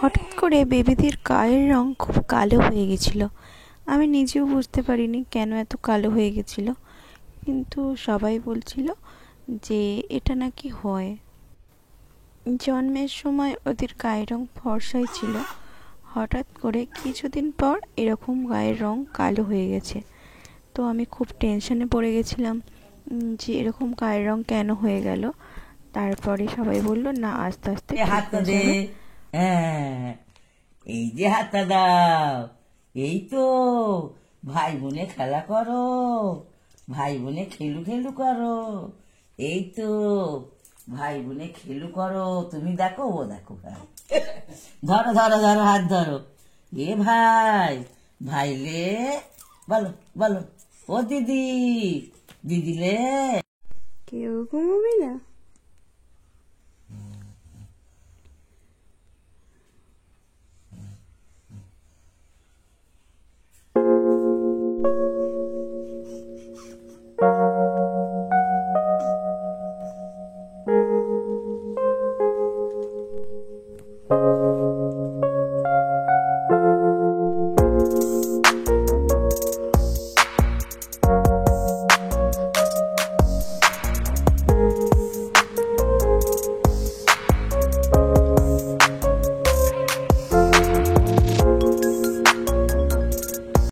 হঠাৎ করে বেবিদের গায়ের রং খুব কালো হয়ে গেছিলো। আমি নিজেও বুঝতে পারিনি কেন এত কালো হয়ে গেছিলো, কিন্তু সবাই বলছিল যে এটা নাকি হয়। জন্মের সময় ওদের গায়ের রং ফর্সাই ছিল, হঠাৎ করে কিছুদিন পর এরকম গায়ের রং কালো হয়ে গেছে। তো আমি খুব টেনশনে পড়ে গেছিলাম যে এরকম গায়ের রং কেন হয়ে গেল। তারপরে সবাই বলল না, আস্তে আস্তে হাতটা দে। হ্যাঁ, এই যে হাতটা দাও। এই তো ভাই বোনে খেলা করো, ভাই বোনে খেলু খেলু করো। এই তো ভাই বোনে খেলু করো, তুমি দেখো ও দেখো। ভাই ধরো ধরো ধরো, হাত ধরো। এ ভাই, ভাইলে বলো বলো, ও দিদি, দিদিলে। কেউ ঘুমোবে না।